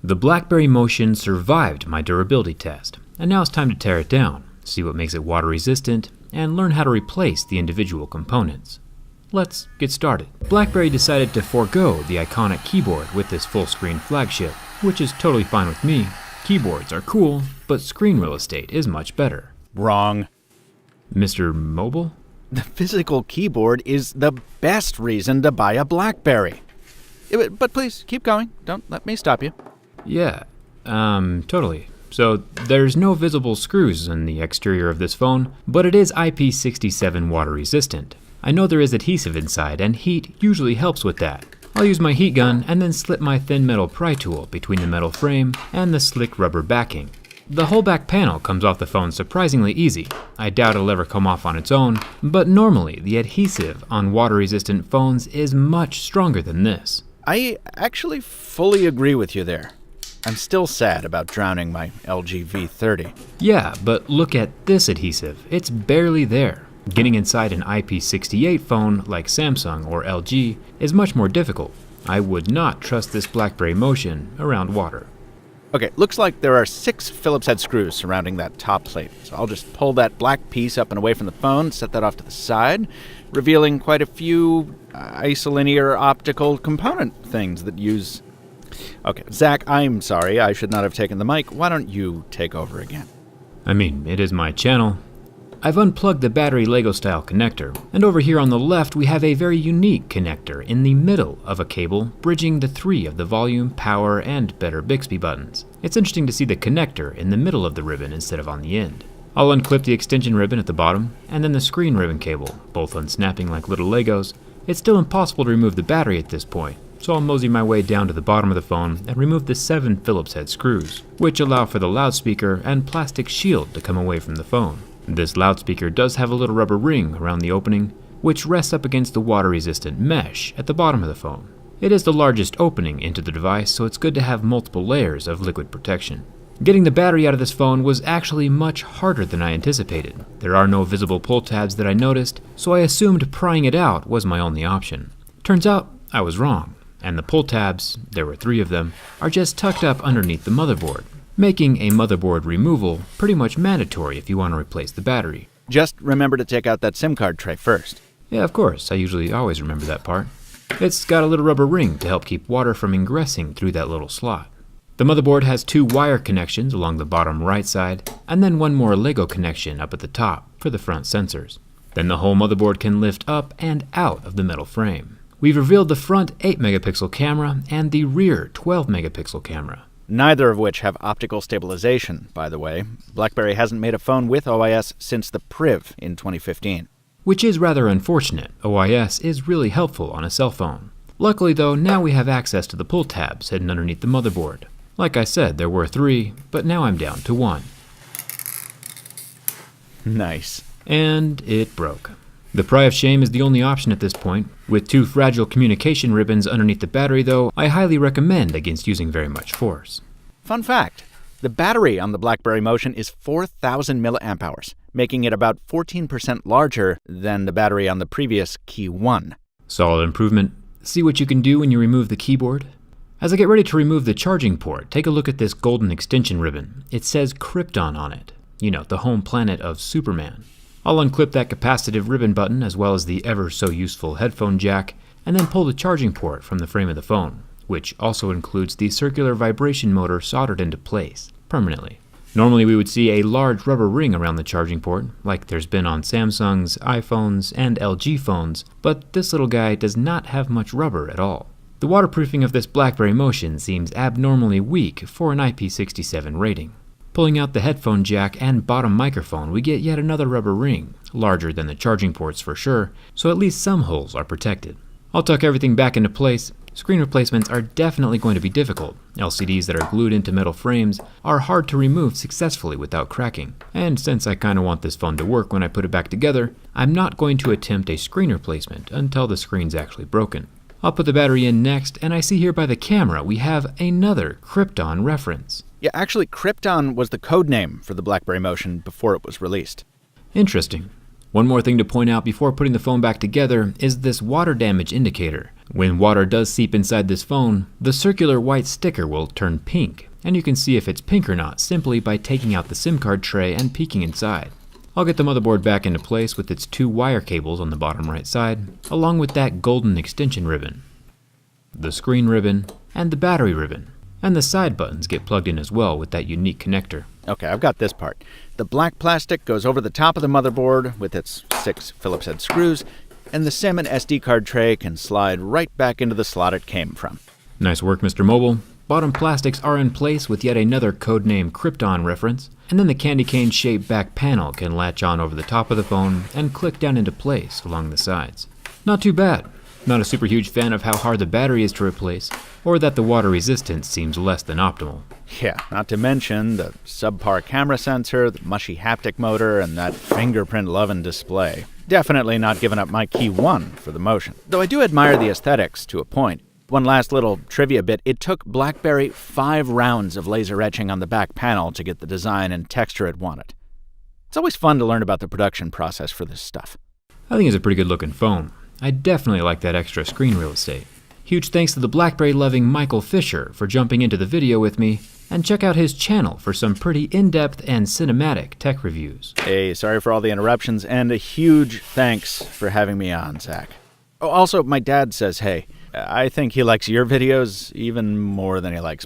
The BlackBerry Motion survived my durability test, and now it's time to tear it down, see what makes it water resistant, and learn how to replace the individual components. Let's get started. BlackBerry decided to forego the iconic keyboard with this full-screen flagship, which is totally fine with me. Keyboards are cool, but screen real estate is much better. Wrong. Mr. Mobile? The physical keyboard is the best reason to buy a BlackBerry. But please, keep going. Don't let me stop you. Yeah, totally. So there's no visible screws in the exterior of this phone, but it is IP67 water resistant. I know there is adhesive inside, and heat usually helps with that. I'll use my heat gun and then slip my thin metal pry tool between the metal frame and the slick rubber backing. The whole back panel comes off the phone surprisingly easy. I doubt it'll ever come off on its own, but normally the adhesive on water-resistant phones is much stronger than this. I actually fully agree with you there. I'm still sad about drowning my LG V30. Yeah, but look at this adhesive. It's barely there. Getting inside an IP68 phone like Samsung or LG is much more difficult. I would not trust this BlackBerry Motion around water. Okay, looks like there are 6 Phillips head screws surrounding that top plate. So I'll just pull that black piece up and away from the phone, set that off to the side, revealing quite a few isolinear optical component things that use... Okay, Zach, I'm sorry, I should not have taken the mic. Why don't you take over again? I mean, it is my channel. I've unplugged the battery Lego-style connector, and over here on the left we have a very unique connector in the middle of a cable, bridging the 3 of the volume, power, and better Bixby buttons. It's interesting to see the connector in the middle of the ribbon instead of on the end. I'll unclip the extension ribbon at the bottom, and then the screen ribbon cable, both unsnapping like little Legos. It's still impossible to remove the battery at this point, so I'll mosey my way down to the bottom of the phone and remove the 7 Phillips head screws, which allow for the loudspeaker and plastic shield to come away from the phone. This loudspeaker does have a little rubber ring around the opening, which rests up against the water-resistant mesh at the bottom of the phone. It is the largest opening into the device, so it's good to have multiple layers of liquid protection. Getting the battery out of this phone was actually much harder than I anticipated. There are no visible pull tabs that I noticed, so I assumed prying it out was my only option. Turns out I was wrong, and the pull tabs, there were 3 of them, are just tucked up underneath the motherboard, making a motherboard removal pretty much mandatory if you want to replace the battery. Just remember to take out that SIM card tray first. Yeah, of course, I usually always remember that part. It's got a little rubber ring to help keep water from ingressing through that little slot. The motherboard has 2 wire connections along the bottom right side, and then 1 more Lego connection up at the top for the front sensors. Then the whole motherboard can lift up and out of the metal frame. We've revealed the front 8-megapixel camera and the rear 12-megapixel camera. Neither of which have optical stabilization, by the way. BlackBerry hasn't made a phone with OIS since the Priv in 2015. Which is rather unfortunate. OIS is really helpful on a cell phone. Luckily though, now we have access to the pull tabs hidden underneath the motherboard. Like I said, there were 3, but now I'm down to 1. Nice. And it broke. The pry of shame is the only option at this point. With 2 fragile communication ribbons underneath the battery though, I highly recommend against using very much force. Fun fact, the battery on the BlackBerry Motion is 4,000 milliamp hours, making it about 14% larger than the battery on the previous Key 1. Solid improvement. See what you can do when you remove the keyboard? As I get ready to remove the charging port, take a look at this golden extension ribbon. It says Krypton on it. You know, the home planet of Superman. I'll unclip that capacitive ribbon button as well as the ever-so-useful headphone jack, and then pull the charging port from the frame of the phone, which also includes the circular vibration motor soldered into place, permanently. Normally we would see a large rubber ring around the charging port, like there's been on Samsung's, iPhones, and LG phones, but this little guy does not have much rubber at all. The waterproofing of this BlackBerry Motion seems abnormally weak for an IP67 rating. Pulling out the headphone jack and bottom microphone, we get yet another rubber ring, larger than the charging ports for sure, so at least some holes are protected. I'll tuck everything back into place. Screen replacements are definitely going to be difficult. LCDs that are glued into metal frames are hard to remove successfully without cracking. And since I kinda want this phone to work when I put it back together, I'm not going to attempt a screen replacement until the screen's actually broken. I'll put the battery in next, and I see here by the camera we have another Krypton reference. Yeah, actually, Krypton was the code name for the BlackBerry Motion before it was released. Interesting. One more thing to point out before putting the phone back together is this water damage indicator, When water does seep inside this phone, the circular white sticker will turn pink, and you can see if it's pink or not simply by taking out the SIM card tray and peeking inside. I'll get the motherboard back into place with its 2 wire cables on the bottom right side, along with that golden extension ribbon, the screen ribbon, and the battery ribbon. And the side buttons get plugged in as well with that unique connector. Okay, I've got this part. The black plastic goes over the top of the motherboard with its 6 Phillips head screws, and the SIM and SD card tray can slide right back into the slot it came from. Nice work, Mr. Mobile. Bottom plastics are in place with yet another codename Krypton reference, and then the candy cane-shaped back panel can latch on over the top of the phone and click down into place along the sides. Not too bad. Not a super huge fan of how hard the battery is to replace, or that the water resistance seems less than optimal. Yeah, not to mention the subpar camera sensor, the mushy haptic motor, and that fingerprint-loving display. Definitely not giving up my key 1 for the motion. Though I do admire the aesthetics to a point. One last little trivia bit, it took BlackBerry 5 rounds of laser etching on the back panel to get the design and texture it wanted. It's always fun to learn about the production process for this stuff. I think it's a pretty good looking phone. I definitely like that extra screen real estate. Huge thanks to the BlackBerry-loving Michael Fisher for jumping into the video with me, and check out his channel for some pretty in-depth and cinematic tech reviews. Hey, sorry for all the interruptions, and a huge thanks for having me on, Zach. Oh, also, my dad says, hey, I think he likes your videos even more than he likes